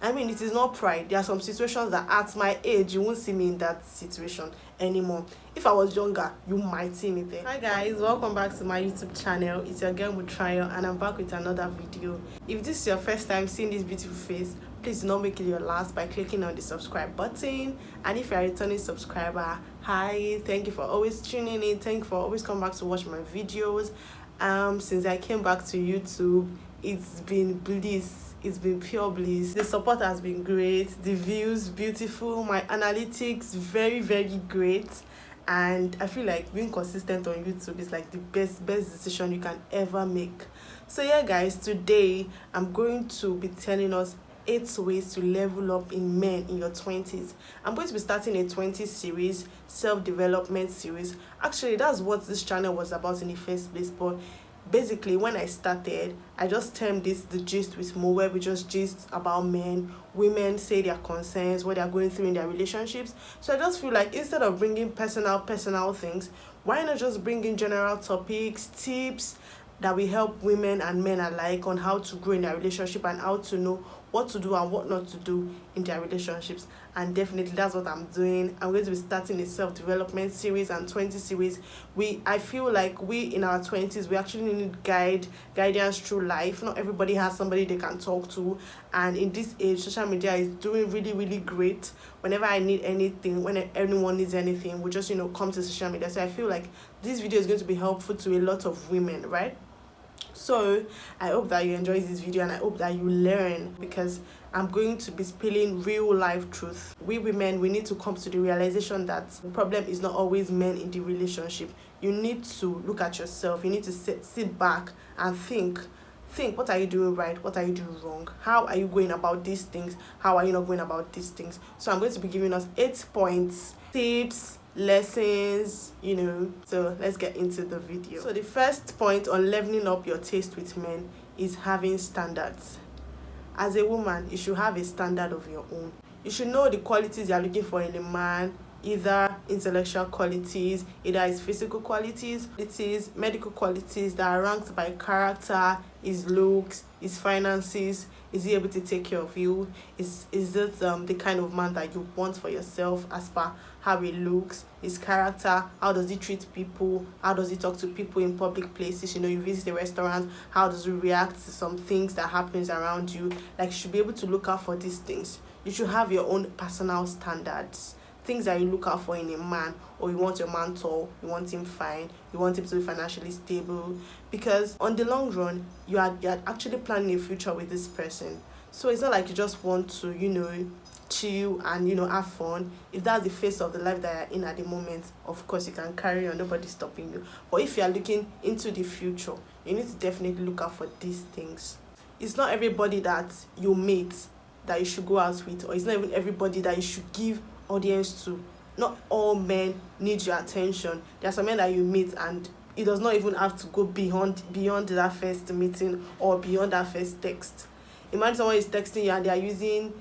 I mean, it is not pride. There are some situations that at my age, you won't see me in that situation anymore. If I was younger, you might see me there. Hi guys, welcome back to my YouTube channel. It's your girl with Trial, and I'm back with another video. If this is your first time seeing this beautiful face, please do not make it your last by clicking on the subscribe button. And if you're a returning subscriber, hi, thank you for always tuning in. Thank you for always coming back to watch my videos. Since I came back to YouTube, it's been bliss. It's been pure bliss. The support has been great, the views beautiful, my analytics very great, and I feel like being consistent on YouTube is like the best decision you can ever make. So yeah guys, today I'm going to be telling us 8 ways to level up in men in your 20s. I'm going to be starting a 20 series, self-development series. Actually, that's what this channel was about in the first place, but basically when I started, I just termed this the gist with Mo, where we just gist about men, women say their concerns, what they're going through in their relationships. So I just feel like instead of bringing personal things, why not just bring in general topics, tips that will help women and men alike on how to grow in their relationship and how to know what to do and what not to do in their relationships. And definitely that's what I'm doing. I'm going to be starting a self-development series and 20 series. I feel like we in our 20s, we actually need guidance through life. Not everybody has somebody they can talk to, and in this age, social media is doing really great. Whenever I need anything, when anyone needs anything, we just come to social media. So I feel like this video is going to be helpful to a lot of women, right? So I hope that you enjoy this video, and I hope that you learn, because I'm going to be spilling real life truth. We women, we need to come to the realization that the problem is not always men in the relationship. You need to look at yourself. You need to sit back and think, what are you doing right, what are you doing wrong, how are you going about these things, how are you not going about these things. So I'm going to be giving us 8 points, tips, lessons, so let's get into the video. So the first point on leveling up your taste with men is having standards. As a woman, you should have a standard of your own. You should know the qualities you're looking for in a man, either intellectual qualities, either his physical qualities, medical qualities that are ranked by character, his looks, his finances. Is he able to take care of you? Is it the kind of man that you want for yourself, as per how he looks, his character, how does he treat people, how does he talk to people in public places? You visit a restaurant, how does he react to some things that happens around you? Like, you should be able to look out for these things. You should have your own personal standards, things that you look out for in a man. Or you want your man tall, you want him fine, you want him to be financially stable, because on the long run, you're actually planning a future with this person. So it's not like you just want to chill and have fun. If that's the phase of the life that you're in at the moment, of course you can carry on, nobody's stopping you. But if you are looking into the future, you need to definitely look out for these things. It's not everybody that you meet that you should go out with, or it's not even everybody that you should give audience to. Not all men need your attention. There are some men that you meet and it does not even have to go beyond that first meeting or beyond that first text. Imagine someone is texting you and they are using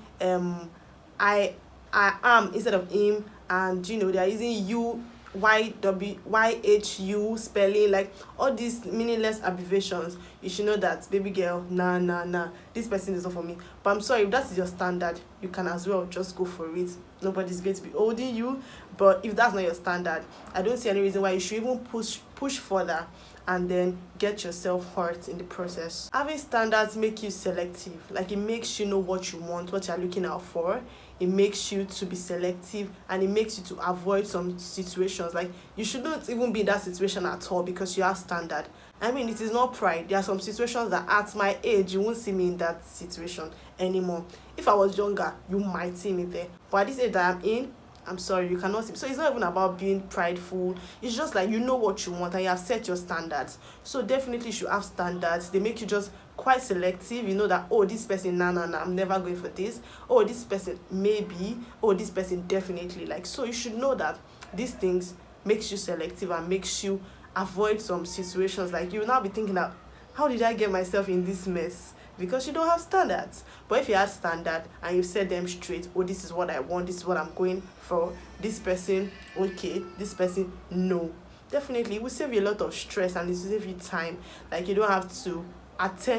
I am instead of him, and they are using you, YHU spelling, like all these meaningless abbreviations. You should know that, baby girl, nah, this person is not for me. But I'm sorry, if that is your standard, you can as well just go for it. Nobody's going to be holding you. But if that's not your standard, I don't see any reason why you should even push further and then get yourself hurt in the process. Having standards make you selective. Like, it makes you know what you want, what you're looking out for. It makes you to be selective, and it makes you to avoid some situations. Like, you shouldn't even be in that situation at all because you have standard. I mean, it is not pride. There are some situations that at my age, you won't see me in that situation anymore. If I was younger, you might see me there. But at this age that I'm in, I'm sorry, you cannot see. So it's not even about being prideful. It's just like, what you want and you have set your standards. So definitely you should have standards. They make you just quite selective. You know that, oh, this person, nah, I'm never going for this. Oh, this person maybe. Oh, this person definitely. Like, so you should know that these things makes you selective and makes you avoid some situations. Like, you will now be thinking that, how did I get myself in this mess? Because you don't have standards. But if you have standard and you set them straight, oh, this is what I want, this is what I'm going for, this person, okay, this person, no, definitely it will save you a lot of stress and it will save you time. Like, you don't have to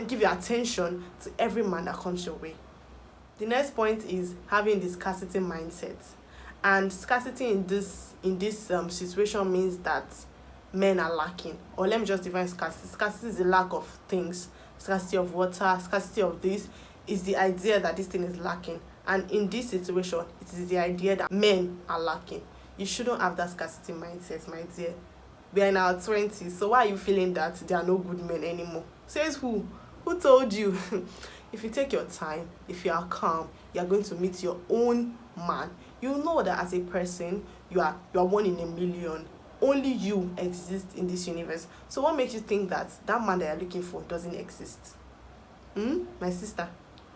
give your attention to every man that comes your way. The next point is having the scarcity mindset. And scarcity in this situation means that men are lacking. Or let me just define scarcity. Scarcity is the lack of things. Scarcity of water, scarcity of this is the idea that this thing is lacking. And in this situation, it is the idea that men are lacking. You shouldn't have that scarcity mindset, my dear. We are in our 20s, so why are you feeling that there are no good men anymore? Says who? Who told you? If you take your time, if you are calm, you are going to meet your own man. You know that as a person, you are one in a million. Only you exist in this universe. So what makes you think that man that you're looking for doesn't exist? My sister,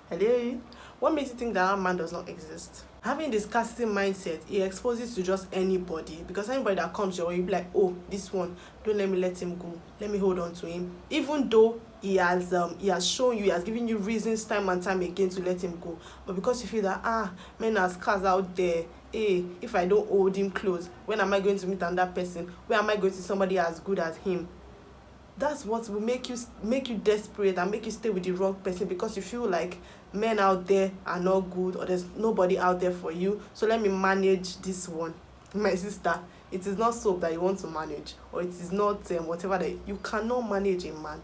hello? What makes you think that man does not exist? Having this scarcity mindset, it exposes to just anybody, because anybody that comes your way, you'll be like, oh, this one, don't let me let him go, let me hold on to him, even though he has shown you, he has given you reasons time and time again to let him go. But because you feel that men are scarce out there, if I don't hold him close, when am I going to meet another person? Where am I going to see somebody as good as him? That's what will make you desperate and make you stay with the wrong person, because you feel like men out there are not good, or there's nobody out there for you, so let me manage this one. My sister, it is not soap that you want to manage, or it is not whatever that you cannot manage a man.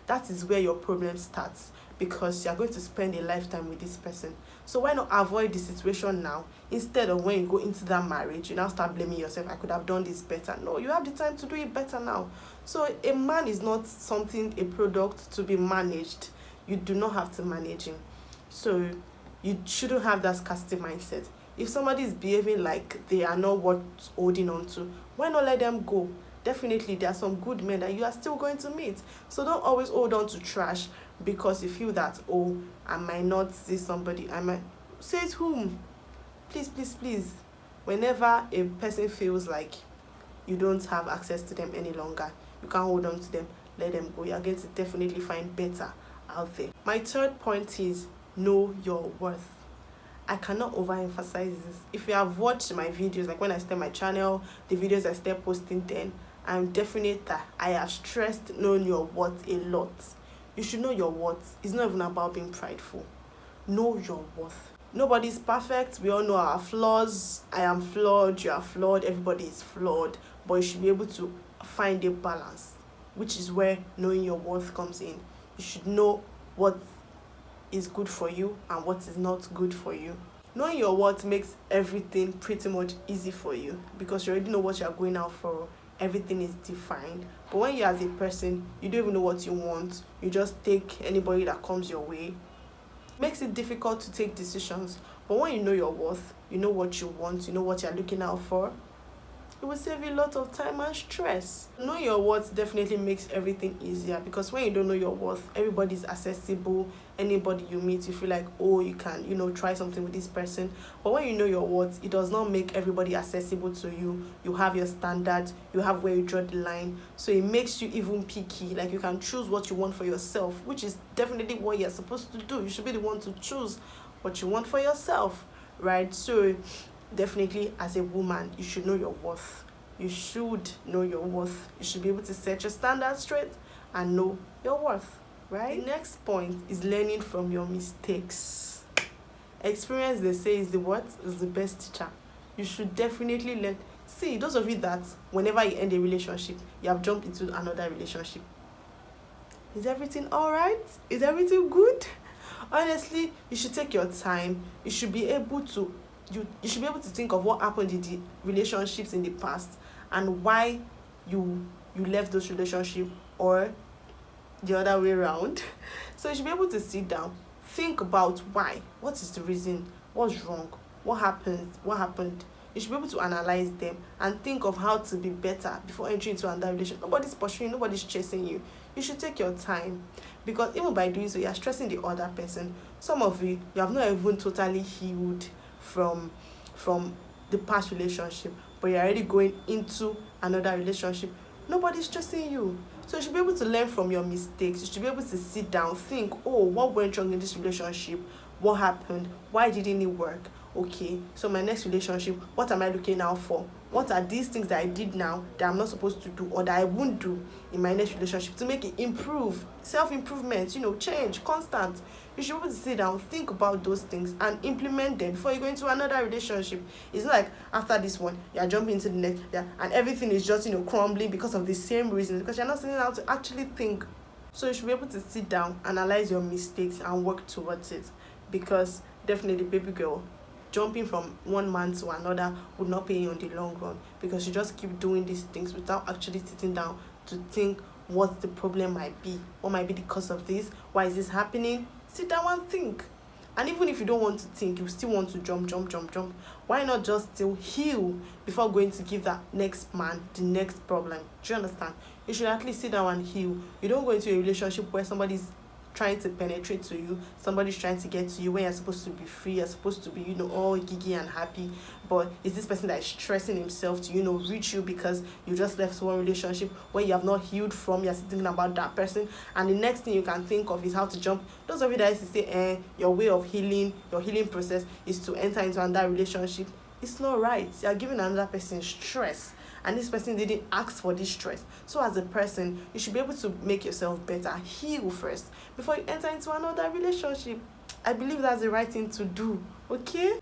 That is where your problem starts, because you are going to spend a lifetime with this person. So why not avoid the situation now, instead of when you go into that marriage you now start blaming yourself, I could have done this better. No, you have the time to do it better now. So a man is not a product to be managed. You do not have to manage him. So you shouldn't have that scarcity mindset. If somebody is behaving like they are not worth holding on to, why not let them go? Definitely there are some good men that you are still going to meet. So don't always hold on to trash because you feel that, oh, I might not see somebody, I might say it whom. Please, whenever a person feels like you don't have access to them any longer, you can't hold on to them, let them go. You're going to definitely find better out there. My third point is know your worth. I cannot overemphasize this. If you have watched my videos, like when I start my channel, the videos I start posting, then I'm definite that I have stressed knowing your worth a lot. You should know your worth. It's not even about being prideful. Know your worth. Nobody's perfect. We all know our flaws. I am flawed. You are flawed. Everybody is flawed. But you should be able to find a balance, which is where knowing your worth comes in. You should know what is good for you and what is not good for you. Knowing your worth makes everything pretty much easy for you, because you already know what you're going out for. Everything is defined. But when you as a person, you don't even know what you want, you just take anybody that comes your way, it makes it difficult to take decisions. But when you know your worth, you know what you want, you know what you're looking out for, it will save you a lot of time and stress. Knowing your worth definitely makes everything easier, because when you don't know your worth, everybody's accessible. Anybody you meet, you feel like, oh, you can, try something with this person. But when you know your worth, it does not make everybody accessible to you. You have your standards, you have where you draw the line. So it makes you even picky. Like, you can choose what you want for yourself, which is definitely what you're supposed to do. You should be the one to choose what you want for yourself, right? So definitely, as a woman, you should know your worth. You should know your worth. You should be able to set your standards straight and know your worth, right? The next point is learning from your mistakes. Experience, they say, is the best teacher. You should definitely learn. See, those of you that whenever you end a relationship, you have jumped into another relationship. Is everything all right? Is everything good? Honestly, you should take your time. You should be able to you should be able to think of what happened in the relationships in the past and why you left those relationships, or the other way around. So you should be able to sit down, think about why, what is the reason, what's wrong, what happened. You should be able to analyze them and think of how to be better before entering into another relationship. Nobody's pursuing, nobody's chasing you. You should take your time, because even by doing so, you're stressing the other person. Some of you have not even totally healed from the past relationship, but you're already going into another relationship. Nobody's stressing you. So you should be able to learn from your mistakes. You should be able to sit down, think, oh, what went wrong in this relationship? What happened? Why didn't it work? Okay, so my next relationship, what am I looking out for? what are these things that I did now that I'm not supposed to do or that I won't do in my next relationship to make it improve. Self-improvement, change, constant. You should be able to sit down, think about those things and implement them before you go into another relationship. It's not like after this one you're jumping into the next, and everything is just crumbling because of the same reasons, because you're not sitting down to actually think. So you should be able to sit down, analyze your mistakes and work towards it, because definitely, baby girl, jumping from one man to another would not pay you in the long run, because you just keep doing these things without actually sitting down to think what the problem might be, what might be the cause of this, why is this happening. Sit down and think. And even if you don't want to think, you still want to jump, why not just still heal before going to give that next man the next problem? Do you understand? You should at least sit down and heal. You don't go into a relationship where somebody's trying to penetrate to you, somebody's trying to get to you when you're supposed to be free, you're supposed to be all giggy and happy, but is this person that is stressing himself to reach you because you just left one relationship where you have not healed from. You're thinking about that person, and the next thing you can think of is how to jump. Those of you that used to say your way of healing, your healing process is to enter into another relationship. It's not right. You're giving another person stress, and this person didn't ask for this stress. So as a person, you should be able to make yourself better, heal first before you enter into another relationship. I believe that's the right thing to do. Okay,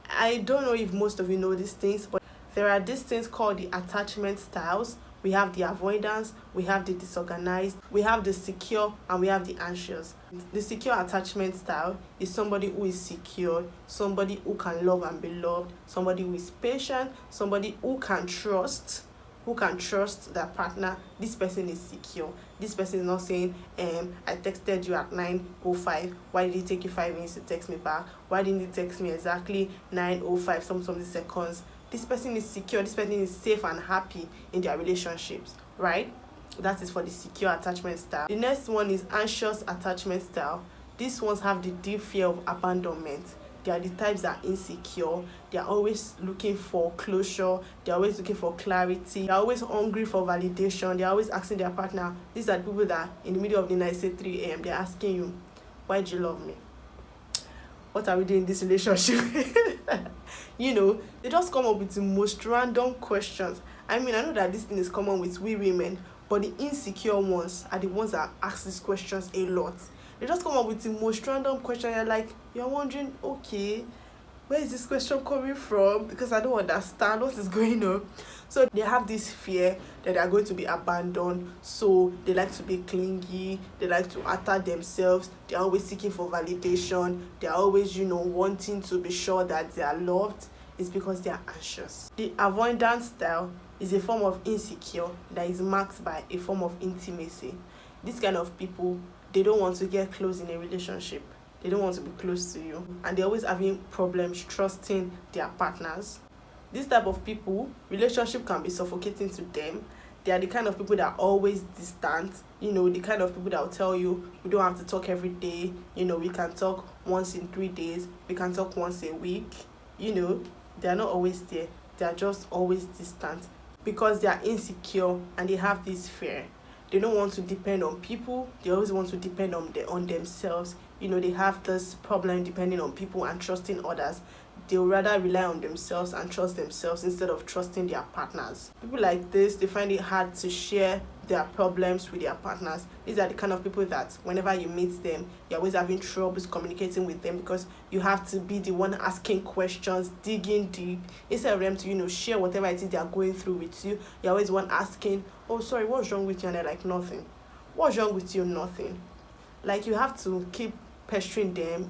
I don't know if most of you know these things, but there are these things called the attachment styles. We have the avoidance, we have the disorganized, we have the secure, and we have the anxious. The secure attachment style is somebody who is secure, somebody who can love and be loved, somebody who is patient, somebody who can trust their partner. This person is secure. This person is not saying, I texted you at 9:05. Why did it take you 5 minutes to text me back? Why didn't you text me exactly 9:05 something seconds? This person is secure. This person is safe and happy in their relationships, right? That is for the secure attachment style. The next one is anxious attachment style. These ones have the deep fear of abandonment. They are the types that are insecure. They are always looking for closure. They are always looking for clarity. They are always hungry for validation. They are always asking their partner. These are the people that in the middle of the night, say 3 a.m., they're asking you, why do you love me? What are we doing in this relationship? They just come up with the most random questions. I know that this thing is common with we women, but the insecure ones are the ones that ask these questions a lot. They just come up with the most random question. You're wondering, okay, where is this question coming from? Because I don't understand what is going on. So they have this fear that they are going to be abandoned. So they like to be clingy. They like to attach themselves. They are always seeking for validation. They are always, wanting to be sure that they are loved. It's because they are anxious. The avoidance style is a form of insecure that is marked by a form of intimacy. This kind of people, they don't want to get close in a relationship. They don't want to be close to you. And they're always having problems trusting their partners. This type of people, relationship can be suffocating to them. They are the kind of people that are always distant. The kind of people that will tell you, we don't have to talk every day. We can talk once in 3 days. We can talk once a week. They are not always there. They are just always distant because they are insecure and they have this fear. They don't want to depend on people. They always want to depend on themselves. They have this problem depending on people and trusting others. They would rather rely on themselves and trust themselves instead of trusting their partners. People like this, they find it hard to share their problems with their partners. These are the kind of people that whenever you meet them, you're always having troubles communicating with them because you have to be the one asking questions, digging deep. Instead of them to, share whatever it is they are going through with you, you're always one asking, oh, sorry, what's wrong with you? And they're like, nothing. What's wrong with you? Nothing. You have to keep pestering them,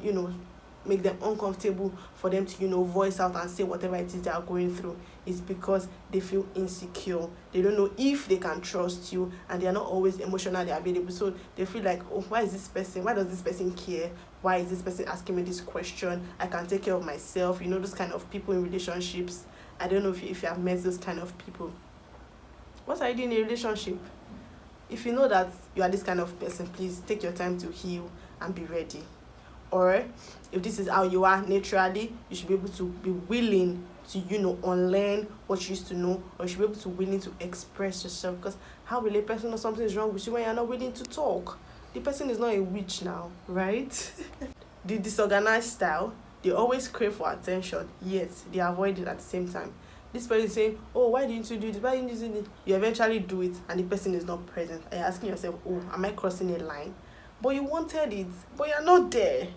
make them uncomfortable for them to voice out and say whatever it is they are going through. Is because they feel insecure. They don't know if they can trust you, and they are not always emotionally available. So they feel like, oh, why does this person care? Why is this person asking me this question? I can take care of myself. Those kind of people in relationships. I don't know if you have met those kind of people. What are you doing in a relationship? If you know that you are this kind of person, please take your time to heal and be ready. Or if this is how you are naturally, you should be able to be willing to unlearn what you used to know, or you should be able to willing to express yourself. Because how will a person know something is wrong with you when you're not willing to talk? The person is not a witch now, right? The disorganized style, they always crave for attention, yet they avoid it at the same time. this person is saying, oh, why didn't you do this, why didn't you do this, you eventually do it and the person is not present, and you're asking yourself, oh, am I crossing a line? But you wanted it, but you're not there.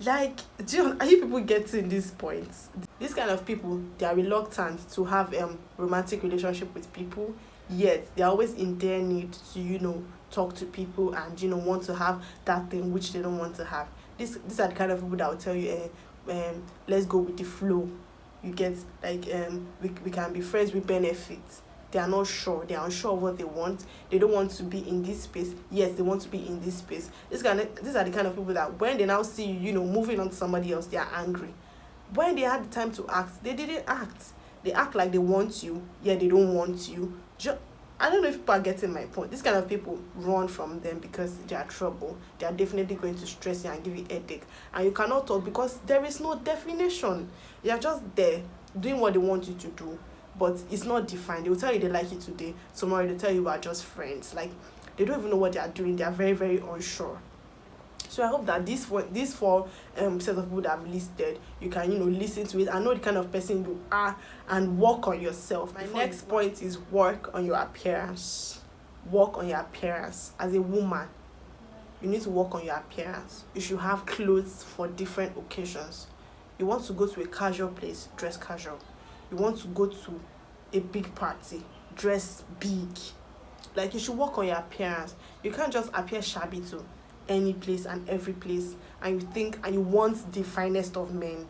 Like, are you people getting this point? These kind of people, they are reluctant to have romantic relationship with people, yet they're always in their need to talk to people and want to have that thing which they don't want to have. These are the kind of people that will tell you, let's go with the flow. You get, like, we can be friends with benefits. They are not sure, they are unsure of what they want, they don't want to be in this space, yes, they want to be in this space. These are the kind of people that when they now see you moving on to somebody else, they are angry. When they had the time to act, they didn't act. They act like they want you, they don't want you. I don't know if people are getting my point. This kind of people, run from them because they are trouble. They are definitely going to stress you and give you a headache, and you cannot talk because there is no definition. You are just there doing what they want you to do, but it's not defined. They will tell you they like you today, tomorrow they tell you we are just friends. Like, they don't even know what they are doing. They are very, very unsure. So I hope that these four set of people that I've listed, you can listen to it and know the kind of person you are and work on yourself. My next point is work on your appearance. Work on your appearance. As a woman, you need to work on your appearance. You should have clothes for different occasions. You want to go to a casual place, dress casual. You want to go to a big party, dress big. Like, you should work on your appearance. You can't just appear shabby to any place and every place and you want the finest of men.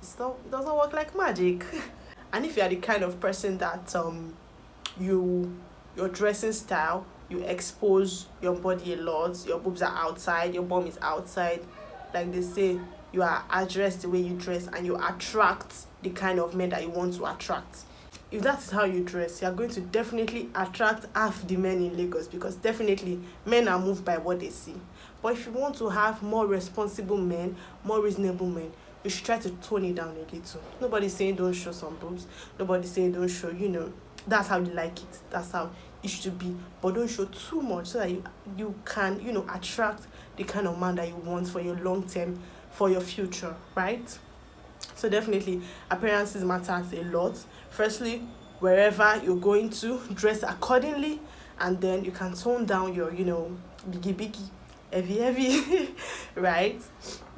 It doesn't work like magic. And if you are the kind of person that your dressing style, you expose your body a lot, your boobs are outside, your bum is outside, like they say, you are addressed the way you dress and you attract the kind of men that you want to attract. If that is how you dress, you are going to definitely attract half the men in Lagos, because definitely men are moved by what they see. But if you want to have more responsible men, more reasonable men, you should try to tone it down a little. Nobody's saying don't show some boobs. Nobody's saying don't show, that's how you like it. That's how it should be. But don't show too much so that you can, attract the kind of man that you want for your long term, for your future, right? So definitely appearances matters a lot. Firstly, wherever you're going to, dress accordingly, and then you can tone down your biggie, heavy right?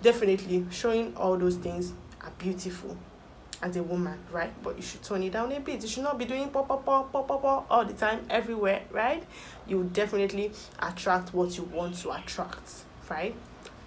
Definitely showing all those things are beautiful as a woman, right? But you should tone it down a bit. You should not be doing pop all the time everywhere, right? You will definitely attract what you want to attract, right?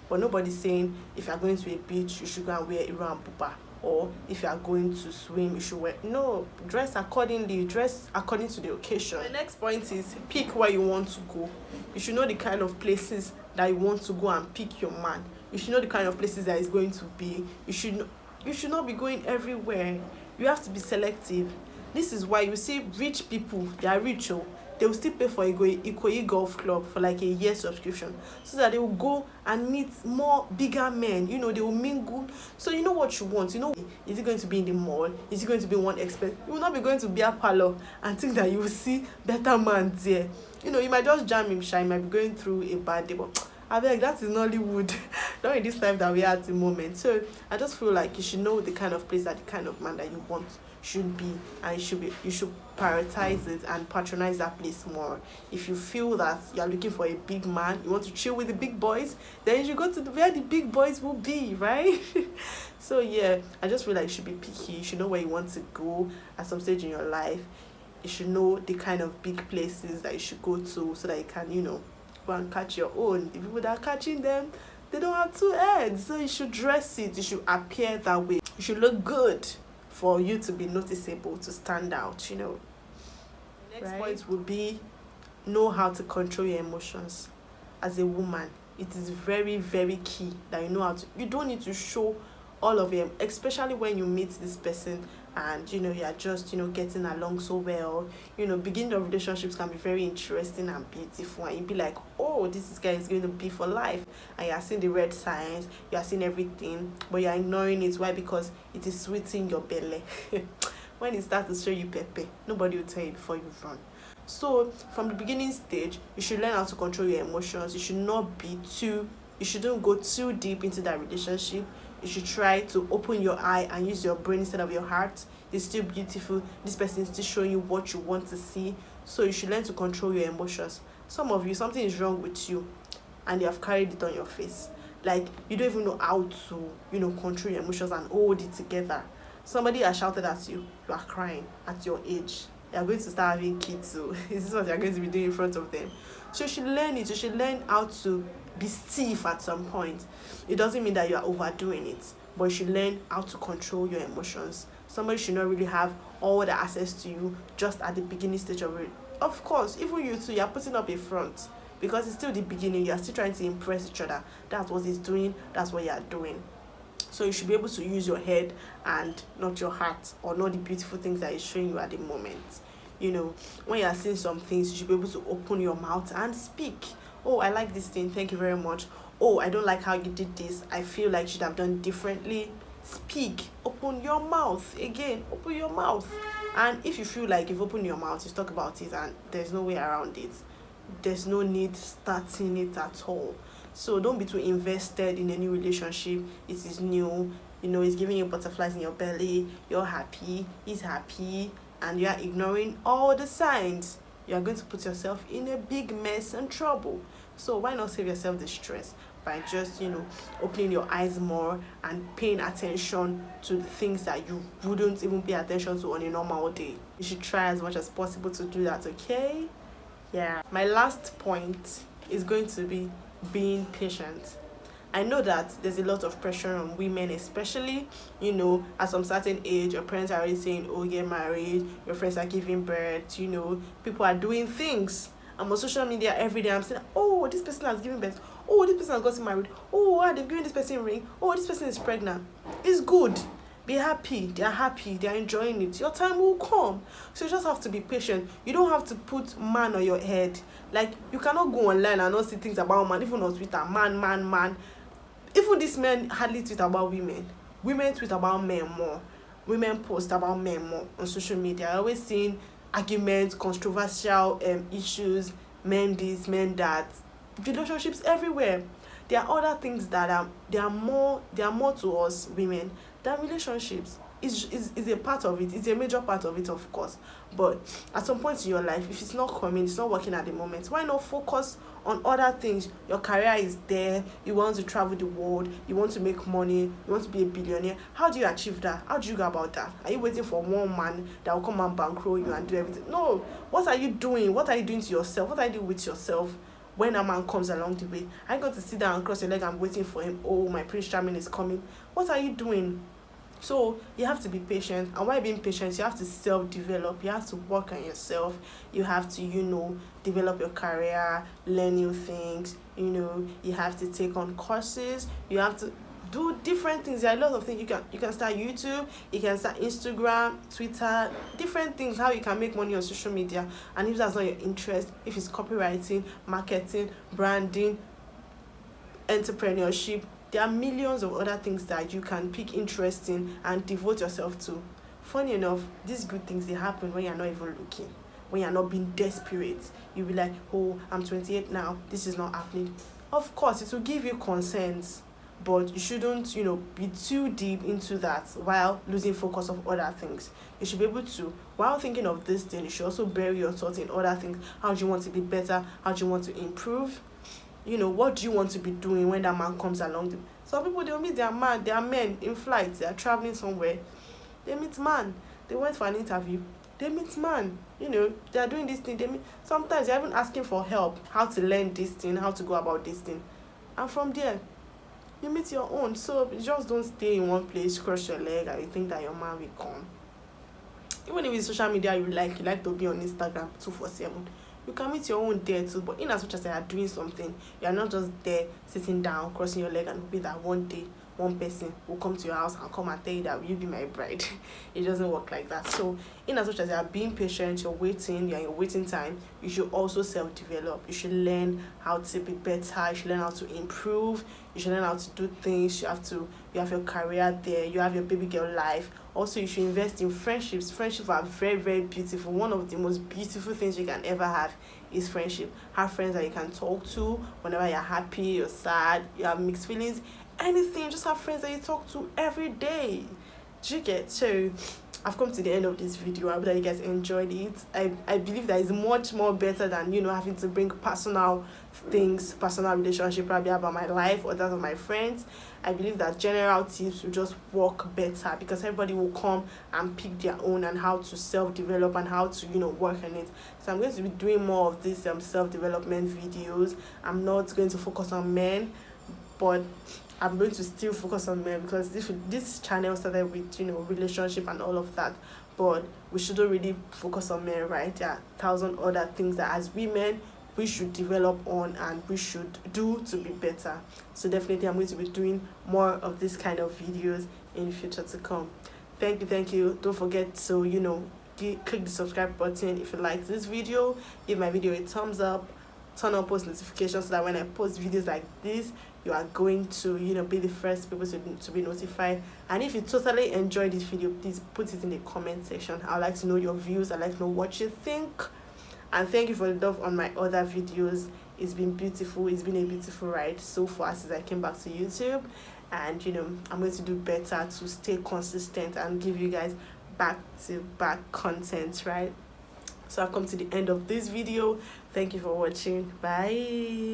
But nobody's saying if you're going to a beach, you should go and wear Iro and Buba. Or if you are going to swim, you should wear... No, dress accordingly. Dress according to the occasion. The next point is pick where you want to go. You should know the kind of places that you want to go and pick your man. You should know the kind of places that is going to be. You should not be going everywhere. You have to be selective. This is why you see rich people, they are rich, they will still pay for a Ikoyi golf club for like a year subscription, so that they will go and meet more bigger men. They will mingle. So you know what you want. Is it going to be in the mall? Is it going to be one expert? You will not be going to beer parlor and think that you will see better man there. You might just jam him shy. You might be going through a bad day, but I beg, that is Nollywood. Not in this life that we are at the moment. So I just feel like you should know the kind of place, that the kind of man that you want should be, and you should prioritize it and patronize that place more. If you feel that you're looking for a big man, you want to chill with the big boys, then you should go to where the big boys will be, right? So yeah, I just feel like you should be picky. You should know where you want to go at some stage in your life. You should know the kind of big places that you should go to, so that you can go and catch your own. The people that are catching them, they don't have two heads. So you should dress it, you should appear that way, you should look good for you to be noticeable, to stand out. The next point would be know how to control your emotions. As a woman, it is very, very key that you know how to. You don't need to show all of them, especially when you meet this person and you are just getting along so well. Beginning of relationships can be very interesting and beautiful, and you'd be like, oh, this guy is going to be for life, and you are seeing the red signs, you are seeing everything, but you are ignoring it. Why? Because it is sweetening your belly. When it starts to show you pepper, nobody will tell you before you run. So from the beginning stage, you should learn how to control your emotions. You shouldn't go too deep into that relationship. you should try to open your eye and use your brain instead of your heart. It's still beautiful. This person is still showing you what you want to see. So you should learn to control your emotions. Some of you, something is wrong with you and you have carried it on your face. Like, you don't even know how to, control your emotions and hold it together. Somebody has shouted at you, you are crying at your age. You are going to start having kids, so this is what you're going to be doing in front of them. So you should learn it. You should learn how to be stiff at some point. It doesn't mean that you are overdoing it, but you should learn how to control your emotions. Somebody should not really have all the access to you just at the beginning stage of it. Of course, even you too, you're putting up a front because it's still the beginning. You're still trying to impress each other. That's what he's doing. That's what you're doing. So you should be able to use your head and not your heart, or not the beautiful things that is showing you at the moment. When you are seeing some things, you should be able to open your mouth and speak. Oh, I like this thing. Thank you very much. Oh, I don't like how you did this. I feel like you should have done differently. Speak. Open your mouth. Again, open your mouth. And if you feel like you've opened your mouth, you talk about it and there's no way around it. There's no need starting it at all. So don't be too invested in a new relationship. It is new. It's giving you butterflies in your belly. You're happy. He's happy. And you are ignoring all the signs. You are going to put yourself in a big mess and trouble. So why not save yourself the stress by just, opening your eyes more and paying attention to the things that you wouldn't even pay attention to on a normal day. You should try as much as possible to do that, okay? Yeah. My last point is going to be being patient. I know that there's a lot of pressure on women, especially, at some certain age. Your parents are already saying, oh, get married. Your friends are giving birth. People are doing things. I'm on social media every day. I'm saying, oh, this person has given birth. Oh, this person has gotten married. Oh, wow, they've given this person a ring. Oh, this person is pregnant. It's good. Be happy. They are happy. They are enjoying it. Your time will come. So you just have to be patient. You don't have to put man on your head. Like, you cannot go online and not see things about man. Even on Twitter, man. Even these men hardly tweet about women. Women tweet about men more. Women post about men more on social media. I always seeing arguments, controversial issues, men this, men that, relationships everywhere. There are other things that they are more to us women than relationships. Is a part of it. It's a major part of it, of course. But at some point in your life, if it's not coming, it's not working at the moment, why not focus on other things? Your career is there. You want to travel the world. You want to make money. You want to be a billionaire. How do you achieve that? How do you go about that? Are you waiting for one man that will come and bankroll you and do everything? No. What are you doing? What are you doing to yourself? What are you doing with yourself? When a man comes along the way, I got to sit down and cross your leg and waiting for him. Oh, my Prince Charming is coming. What are you doing? So you have to be patient, and while being patient, you have to self-develop. You have to work on yourself. You have to, develop your career, learn new things. You have to take on courses. You have to do different things. There are a lot of things. You can start YouTube. You can start Instagram, Twitter, different things. How you can make money on social media. And if that's not your interest, if it's copywriting, marketing, branding, entrepreneurship, there are millions of other things that you can pick interest in and devote yourself to. Funny enough, these good things, they happen when you're not even looking, when you're not being desperate. You'll be like, oh, I'm 28 now, this is not happening. Of course, it will give you concerns, but you shouldn't, be too deep into that while losing focus of other things. You should be able to, while thinking of this thing, you should also bury your thoughts in other things. How do you want to be better? How do you want to improve? What do you want to be doing when that man comes along? Some people, they'll meet their men in flight. They are traveling somewhere. They meet man. They went for an interview. They meet man. They are doing this thing. Sometimes they're even asking for help, how to learn this thing, how to go about this thing. And from there, you meet your own. So just don't stay in one place, cross your leg, and you think that your man will come. Even if it's social media you like to be on Instagram 247. You can meet your own there too, but in as much as you are doing something, you are not just there sitting down, crossing your leg and hoping that one day one person will come to your house and come and tell you that will you be my bride. It doesn't work like that. So in as much as you are being patient, you're in your waiting time, you should also self-develop. You should learn how to be better. You should learn how to improve. You should learn how to do things. You have your career there. You have your baby girl life. Also, you should invest in friendships. Friendships are very, very beautiful. One of the most beautiful things you can ever have is friendship. Have friends that you can talk to whenever you're happy, you're sad, you have mixed feelings. anything. Just have friends that you talk to every day. Do you get? So I've come to the end of this video. I hope that you guys enjoyed it. I believe that is much more better than, you know, having to bring personal things, personal relationship, probably about my life or that of my friends. I believe that general tips will just work better because everybody will come and pick their own and how to self-develop and how to, you know, work on it. So I'm going to be doing more of these self-development videos. I'm not going to focus on men, but I'm going to still focus on men because this channel started with, you know, relationship and all of that, but we shouldn't really focus on men, right? There are 1,000 other things that as women we should develop on and we should do to be better. So definitely I'm going to be doing more of this kind of videos in the future to come. Thank you. Don't forget to, you know, click the subscribe button if you liked this video. Give my video a thumbs up, turn on post notifications so that when I post videos like this, you are going to, you know, be the first people to be notified. And if you totally enjoyed this video, please put it in the comment section. I'd like to know your views. I'd like to know what you think. And thank you for the love on my other videos. It's been beautiful. It's been a beautiful ride so far since I came back to YouTube. And, you know, I'm going to do better to stay consistent and give you guys back-to-back content, right? So I've come to the end of this video. Thank you for watching. Bye.